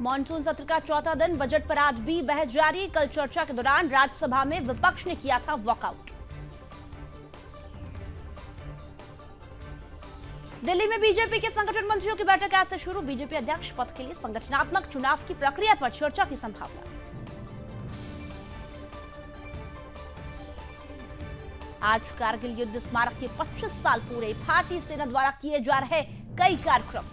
Monsoon सत्र का चौथा दिन, बजट पर आज भी बहस जारी। कल चर्चा के दौरान राज्यसभा में विपक्ष ने किया था वॉकआउट। दिल्ली में बीजेपी के संगठन मंत्रियों की बैठक आज से शुरू। बीजेपी अध्यक्ष पद के लिए संगठनात्मक चुनाव की प्रक्रिया पर चर्चा की संभावना। आज कारगिल युद्ध स्मारक के 25 साल पूरे। भारतीय सेना द्वारा किए जा रहे कई कार्यक्रम।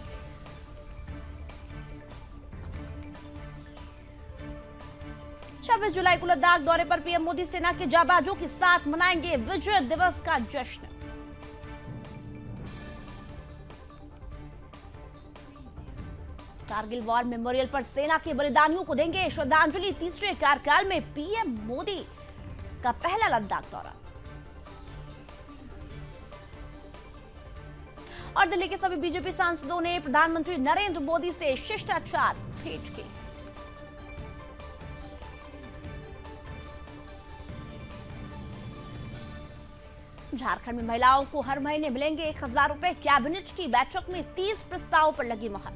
जुलाई को लद्दाख दौरे पर पीएम मोदी सेना के जाबाजों के साथ मनाएंगे विजय दिवस का जश्न। कारगिल वॉर मेमोरियल पर सेना के बलिदानियों को देंगे श्रद्धांजलि। तीसरे कार्यकाल में पीएम मोदी का पहला लद्दाख दौरा। और दिल्ली के सभी बीजेपी सांसदों ने प्रधानमंत्री नरेंद्र मोदी से शिष्टाचार भेंट की। झारखंड में महिलाओं को हर महीने मिलेंगे 1000 रुपए। कैबिनेट की बैठक में 30 प्रस्तावों पर लगी मुहर।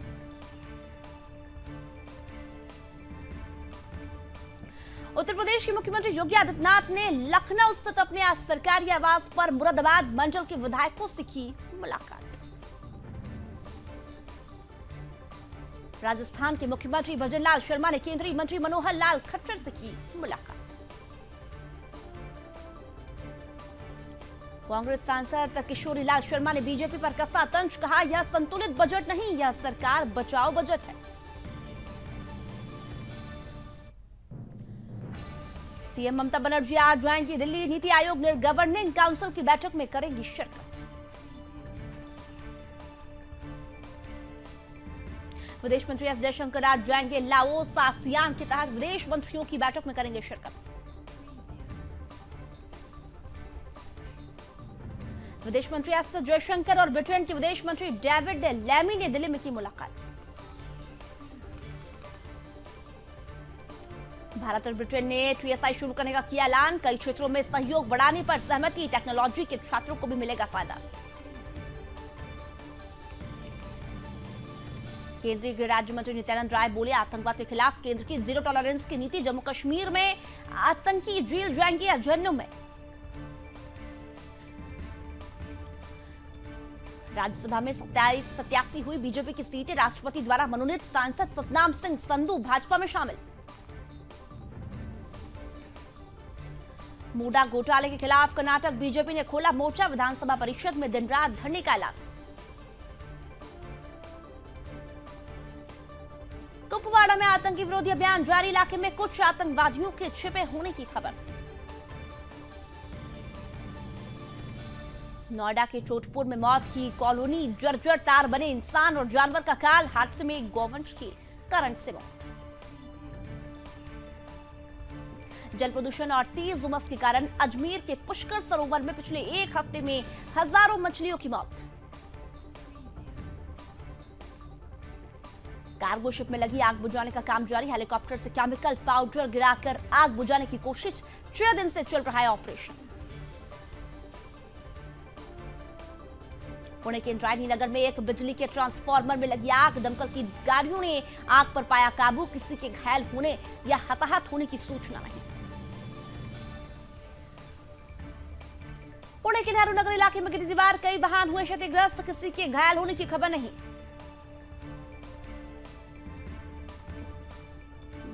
उत्तर प्रदेश के मुख्यमंत्री योगी आदित्यनाथ ने लखनऊ स्थित अपने सरकारी आवास पर मुरादाबाद मंडल के विधायकों से की मुलाकात। राजस्थान के मुख्यमंत्री भजनलाल शर्मा ने केंद्रीय मंत्री मनोहर लाल खट्टर से की मुलाकात। कांग्रेस सांसद किशोरी लाल शर्मा ने बीजेपी पर कसा तंज। कहा, यह संतुलित बजट नहीं, यह सरकार बचाओ बजट है। सीएम ममता बनर्जी आज जाएंगी दिल्ली। नीति आयोग गवर्निंग काउंसिल की बैठक में करेंगी शिरकत। विदेश मंत्री एस जयशंकर आज जाएंगे लाओस। आसियान के तहत विदेश मंत्रियों की बैठक में करेंगे शिरकत। विदेश मंत्री एस जयशंकर और ब्रिटेन के विदेश मंत्री डेविड लैमी ने दिल्ली में की मुलाकात। भारत और ब्रिटेन ने टीएसआई शुरू करने का किया ऐलान। कई क्षेत्रों में सहयोग बढ़ाने पर सहमति। टेक्नोलॉजी के छात्रों को भी मिलेगा फायदा। केंद्रीय गृह राज्य मंत्री नित्यानंद राय बोले, आतंकवाद के खिलाफ केंद्र की जीरो टॉलरेंस की नीति। जम्मू कश्मीर में आतंकी जेल जाएंगे अजन्नों में। राज्यसभा में 87 हुई बीजेपी की सीटें। राष्ट्रपति द्वारा मनोनीत सांसद सतनाम सिंह संधू भाजपा में शामिल। मूडा घोटाले के खिलाफ कर्नाटक बीजेपी ने खोला मोर्चा। विधानसभा परिषद में दिन रात धरने का ऐलान। कुपवाड़ा में आतंकी विरोधी अभियान जारी। इलाके में कुछ आतंकवादियों के छिपे होने की खबर। नोएडा के चोटपुर में मौत की कॉलोनी जर्जर तार बने। इंसान और जानवर का काल। हादसे में गौवंश की करंट से मौत। जल प्रदूषण और तेज उमस के कारण अजमेर के पुष्कर सरोवर में पिछले एक हफ्ते में हजारों मछलियों की मौत। कार्गो शिप में लगी आग बुझाने का काम जारी। हेलीकॉप्टर से केमिकल पाउडर गिराकर आग बुझाने की कोशिश। 6 दिन से चल रहा है ऑपरेशन। पुणे के इंद्रायणी नगर में एक बिजली के ट्रांसफार्मर में लगी आग। दमकल की गाड़ियों ने आग पर पाया काबू। किसी के घायल होने या हताहत होने की सूचना नहीं। पुणे के नेहरू नगर इलाके में गिरी दीवार। कई वाहन हुए क्षतिग्रस्त। किसी के घायल होने की खबर नहीं।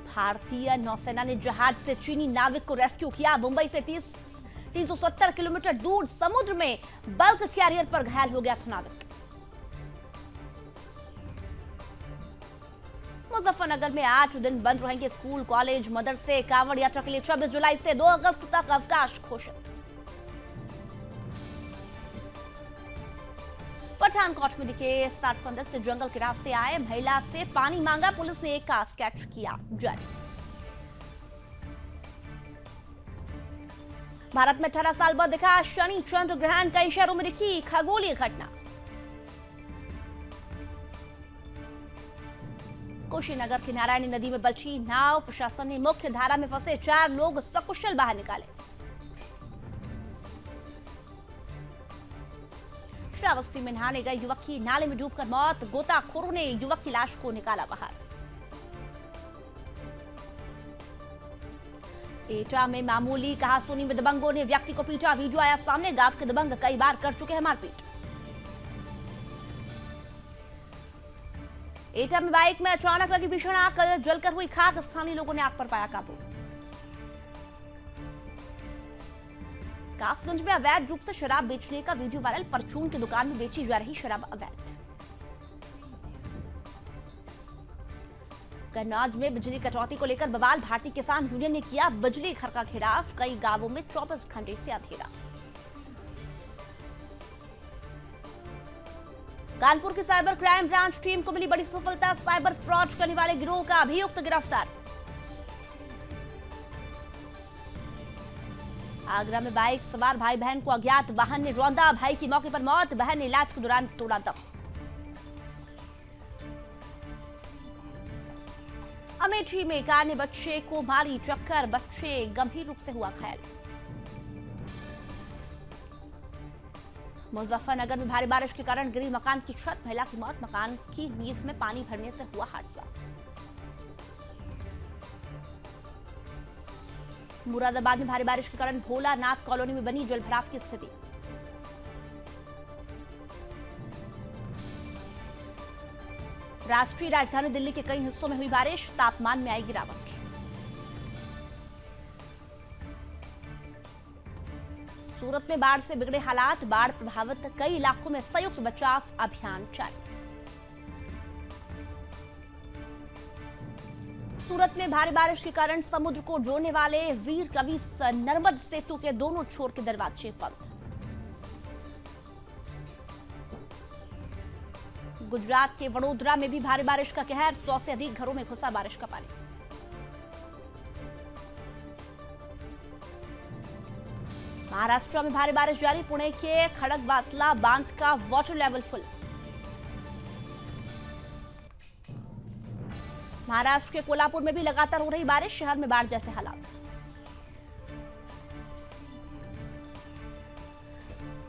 भारतीय नौसेना ने जहाज से चीनी नाविक को रेस्क्यू किया। मुंबई से 370 किलोमीटर दूर समुद्र में बल्क कैरियर पर घायल हो गया था नाविक। मुजफ्फरनगर में 8 दिन बंद रहेंगे स्कूल, कॉलेज, मदरसे। कांवड़ यात्रा के लिए 24 जुलाई से 2 अगस्त तक अवकाश घोषित। पठानकोट में दिखे 60 संदिग्ध जंगल के रास्ते आए। महिला से पानी मांगा। पुलिस ने एक का स्केच किया जारी। भारत में 18 साल बाद दिखा शनि चंद्र ग्रहण। कई शहरों में दिखी खगोलीय घटना। कुशीनगर की नारायणी नदी में बची नाव। प्रशासन ने मुख्य धारा में फंसे 4 लोग सकुशल बाहर निकाले। श्रावस्ती में नहाने गए युवक की नाले में डूबकर मौत। गोताखोरों ने युवक की लाश को निकाला बाहर। एटा में मामूली कहासुनी में दबंगों ने व्यक्ति को पीटा। वीडियो आया सामने। गांव के दबंग कई बार कर चुके हैं मारपीट। एटा में बाइक में अचानक लगी भीषण आग, जलकर हुई खाक। स्थानीय लोगों ने आग पर पाया काबू। कासगंज में अवैध रूप से शराब बेचने का वीडियो वायरल। परचून की दुकान में बेची जा रही शराब अवैध। कन्नौज में बिजली कटौती को लेकर बवाल। भारतीय किसान यूनियन ने किया बिजली घर का घेराव। कई गांवों में 24 घंटे से अंधेरा। कानपुर की साइबर क्राइम ब्रांच टीम को मिली बड़ी सफलता। साइबर फ्रॉड करने वाले गिरोह का अभियुक्त गिरफ्तार। आगरा में बाइक सवार भाई बहन को अज्ञात वाहन ने रौंदा। भाई की मौके पर मौत। बहन ने इलाज के दौरान तोड़ा दम। अमेठी में कार ने बच्चे को मारी टक्कर। बच्चे गंभीर रूप से हुआ घायल। मुजफ्फरनगर में भारी बारिश के कारण गिरी मकान की छत। महिला की मौत। मकान की नींव में पानी भरने से हुआ हादसा। मुरादाबाद में भारी बारिश के कारण भोलानाथ कॉलोनी में बनी जलभराव की स्थिति। राष्ट्रीय राजधानी दिल्ली के कई हिस्सों में हुई बारिश। तापमान में आई गिरावट। सूरत में बाढ़ से बिगड़े हालात। बाढ़ प्रभावित कई इलाकों में संयुक्त बचाव अभियान जारी। सूरत में भारी बारिश के कारण समुद्र को जोड़ने वाले वीर कवि नर्मद सेतु के दोनों छोर के दरवाजे बंद। गुजरात के वडोदरा में भी भारी बारिश का कहर। 100 से अधिक घरों में घुसा बारिश का पानी। महाराष्ट्र में भारी बारिश जारी। पुणे के खड़गवासला बांध का वाटर लेवल फुल। महाराष्ट्र के कोल्हापुर में भी लगातार हो रही बारिश। शहर में बाढ़ जैसे हालात।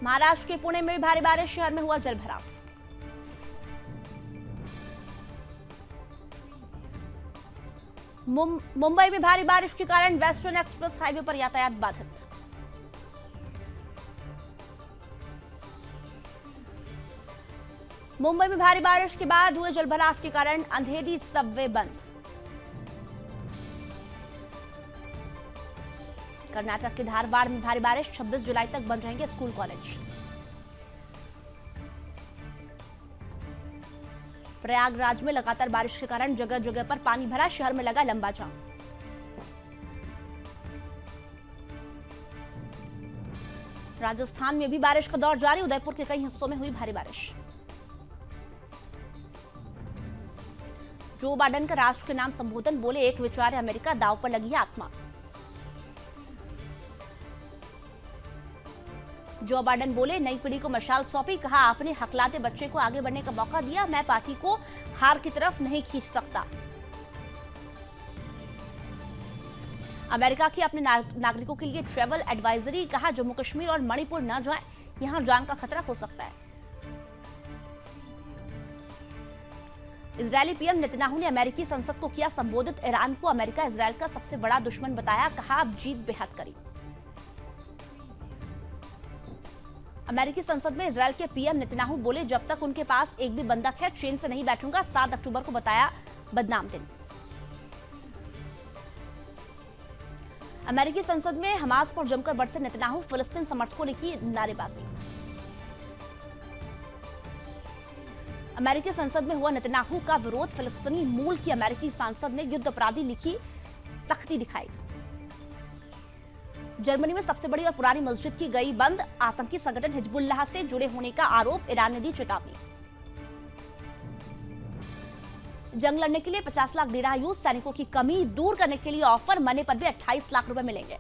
महाराष्ट्र के पुणे में भी भारी बारिश। शहर में हुआ जलभराव। मुंबई में भारी बारिश के कारण वेस्टर्न एक्सप्रेस हाईवे पर यातायात बाधित। मुंबई में भारी बारिश के बाद हुए जलभराव के कारण अंधेरी सबवे बंद। कर्नाटक के धारवाड़ में भारी बारिश। 26 जुलाई तक बंद रहेंगे स्कूल कॉलेज। प्रयागराज में लगातार बारिश के कारण जगह जगह पर पानी भरा। शहर में लगा लंबा जाम। राजस्थान में भी बारिश का दौर जारी। उदयपुर के कई हिस्सों में हुई भारी बारिश। जो बाइडेन का राष्ट्र के नाम संबोधन। बोले एक विचार है अमेरिका, दांव पर लगी है आत्मा। जो बाइडेन बोले नई पीढ़ी को मशाल सौंपी। कहा आपने हकलाते बच्चे को आगे बढ़ने का मौका दिया। मैं पार्टी को हार की तरफ नहीं खींच सकता। अमेरिका की अपने नागरिकों के लिए ट्रैवल एडवाइजरी। कहा जम्मू कश्मीर और मणिपुर न जाएं, यहां जान का खतरा हो सकता है। इजरायली पीएम नेतन्याहू ने अमेरिकी संसद को किया संबोधित। ईरान को अमेरिका इजरायल का सबसे बड़ा दुश्मन बताया। कहा अब जीत बेहद करीब। अमेरिकी संसद में इजरायल के पीएम नेतन्याहू बोले जब तक उनके पास एक भी बंदक है चैन से नहीं बैठूंगा। 7 अक्टूबर को बताया बदनाम दिन। अमेरिकी संसद में हमास पर जमकर बरसे नेतन्याहू। फिलिस्तीन समर्थकों ने की नारेबाजी। अमेरिकी संसद में हुआ नेतन्याहू का विरोध। फिलिस्तीनी मूल की अमेरिकी सांसद ने युद्ध अपराधी लिखी तख्ती दिखाई। जर्मनी में सबसे बड़ी और पुरानी मस्जिद की गई बंद। आतंकी संगठन हिजबुल्लाह से जुड़े होने का आरोप। ईरान ने दी चेतावनी। जंग लड़ने के लिए 50 लाख दे रहा रूस। सैनिकों की कमी दूर करने के लिए ऑफर। मरने पर भी 28 लाख रुपए मिलेंगे।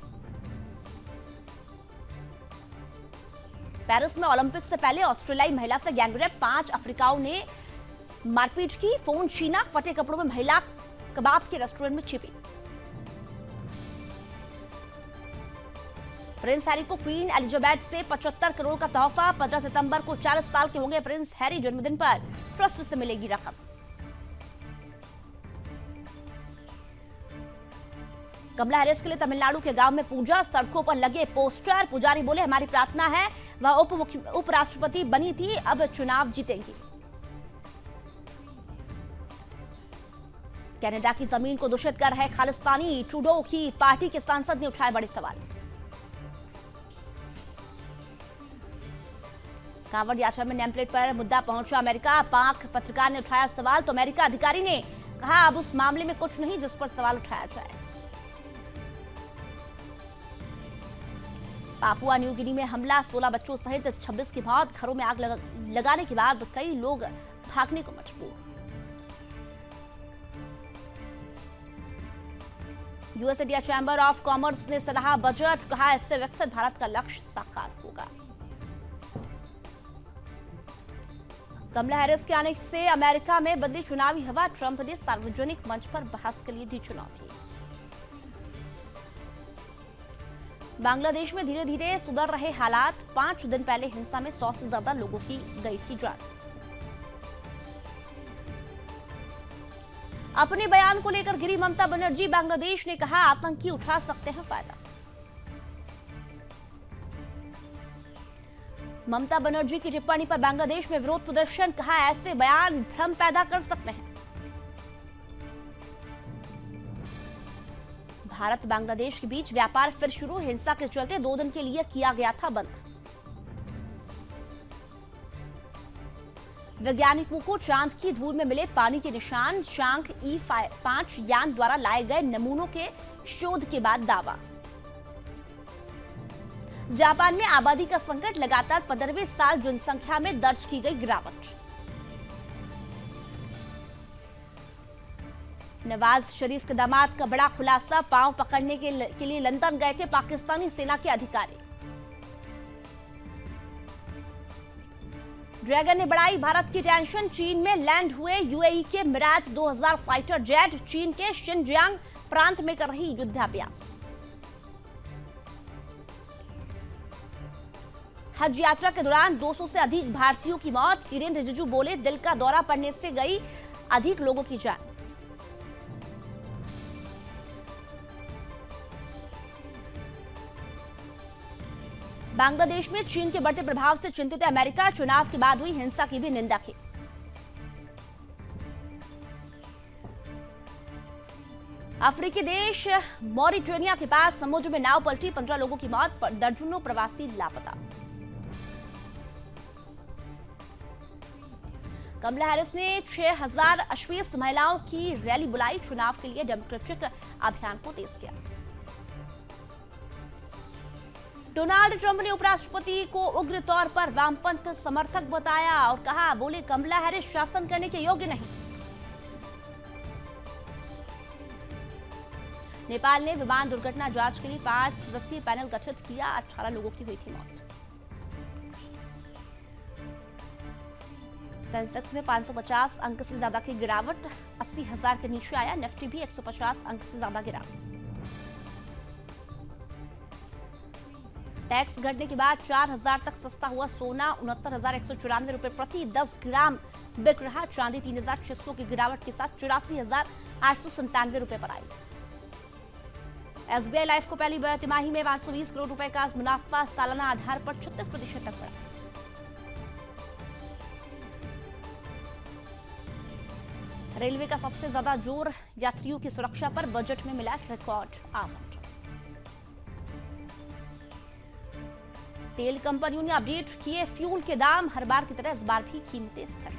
पेरिस में ओलंपिक से पहले ऑस्ट्रेलियाई महिला से गैंगरेप। 5 अफ्रीकाओं ने मारपीट की। फोन छीना। फटे कपड़ों में महिला कबाब के रेस्टोरेंट में छिपी। प्रिंस हैरी को क्वीन एलिजाबेथ से 75 करोड़ का तोहफा। 15 सितंबर को 40 साल के होंगे प्रिंस हैरी। जन्मदिन पर ट्रस्ट से मिलेगी रकम। कमला हैरिस के लिए तमिलनाडु के गांव में पूजा, सड़कों पर लगे पोस्टर। पुजारी बोले, हमारी प्रार्थना है वह उपराष्ट्रपति बनी थी, अब चुनाव जीतेंगी। कनाडा की जमीन को दूषित कर रहे खालिस्तानी, ट्रूडो की पार्टी के सांसद ने उठाए बड़े सवाल। कांवड़ यात्रा में नेमप्लेट पर मुद्दा पहुंचा अमेरिका, पाक पत्रकार ने उठाया सवाल तो अमेरिका अधिकारी ने कहा अब उस मामले में कुछ नहीं जिस पर सवाल उठाया जाए। पापुआ न्यू गिनी में हमला, 16 बच्चों सहित 26 की मौत, घरों में आग लगाने के बाद कई लोग भागने को मजबूर। US India chamber of commerce ने सराहा बजट, कहा इससे विकसित भारत का लक्ष्य साकार होगा। कमला हैरिस के आने से अमेरिका में बदली चुनावी हवा, ट्रंप ने सार्वजनिक मंच पर बहस के लिए दी चुनौती। बांग्लादेश में धीरे धीरे सुधर रहे हालात, 5 दिन पहले हिंसा में 100 से ज्यादा लोगों की गई थी जान। अपने बयान को लेकर घिरी ममता बनर्जी, बांग्लादेश ने कहा आतंकी उठा सकते हैं फायदा। ममता बनर्जी की टिप्पणी पर बांग्लादेश में विरोध प्रदर्शन, कहा ऐसे बयान भ्रम पैदा कर सकते हैं। भारत बांग्लादेश के बीच व्यापार फिर शुरू, हिंसा के चलते 2 दिन के लिए किया गया था बंद। वैज्ञानिकों को चांद की धूल में मिले पानी के निशान, चांग E5 यान द्वारा लाए गए नमूनों के शोध के बाद दावा। जापान में आबादी का संकट, लगातार 15वें साल जनसंख्या में दर्ज की गई गिरावट। नवाज शरीफ के दामाद का बड़ा खुलासा, पांव पकड़ने के लिए लंदन गए थे पाकिस्तानी सेना के अधिकारी। ड्रैगन ने बढ़ाई भारत की टेंशन, चीन में लैंड हुए यूएई के मिराज 2000 फाइटर जेट, चीन के शिनजियांग प्रांत में कर रही युद्धाभ्यास। हज यात्रा के दौरान 200 से अधिक भारतीयों की मौत, किरेन रिजिजू बोले दिल का दौरा पड़ने से गई अधिक लोगों की जान। बांग्लादेश में चीन के बढ़ते प्रभाव से चिंतित अमेरिका, चुनाव के बाद हुई हिंसा की भी निंदा की। अफ्रीकी देश मॉरिटेनिया के पास समुद्र में नाव पलटी, 15 लोगों की मौत, दर्जनों प्रवासी लापता। कमला हैरिस ने 6000 अश्वेत महिलाओं की रैली बुलाई, चुनाव के लिए डेमोक्रेटिक अभियान को तेज किया। डोनाल्ड ट्रंप ने उपराष्ट्रपति को उग्र तौर पर वामपंथ समर्थक बताया और कहा, बोले कमला हैरिस शासन करने के योग्य नहीं। नेपाल ने विमान दुर्घटना जांच के लिए 5 सदस्यीय पैनल गठित किया, 18 लोगों की हुई थी मौत। सेंसेक्स में 550 अंक से ज्यादा की गिरावट, 80,000 के नीचे आया। निफ्टी भी 150 अंक से ज्यादा गिरा। टैक्स घटने के बाद 4000 तक सस्ता हुआ सोना, 69,194 रुपए प्रति 10 ग्राम बिक रहा। चांदी 3600 की गिरावट के साथ 84,897 रुपए पर आई। एसबीआई लाइफ को पहली तिमाही में 520 करोड़ रुपए का मुनाफा सालाना आधार पर 36% तक बढ़ा। रेलवे का सबसे ज्यादा जोर यात्रियों की सुरक्षा पर, बजट में मिला रिकॉर्ड आवंटन। तेल कंपनियों ने अपडेट किए फ्यूल के दाम, हर बार की तरह इस बार भी कीमतें स्थिर।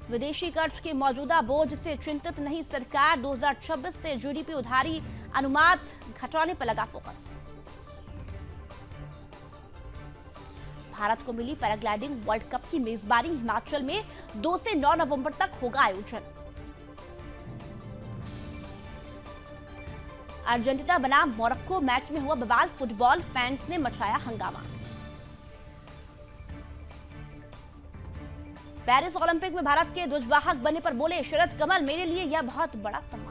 विदेशी कर्ज के मौजूदा बोझ से चिंतित नहीं सरकार, 2026 से जीडीपी उधारी अनुमान घटाने पर लगा फोकस। भारत को मिली पैराग्लाइडिंग वर्ल्ड कप की मेजबानी, हिमाचल में 2 से 9 नवंबर तक होगा आयोजन। अर्जेंटीना बनाम मोरक्को मैच में हुआ बवाल, फुटबॉल फैंस ने मचाया हंगामा। पेरिस ओलंपिक में भारत के ध्वजवाहक बनने पर बोले शरद कमल, मेरे लिए यह बहुत बड़ा सम्मान।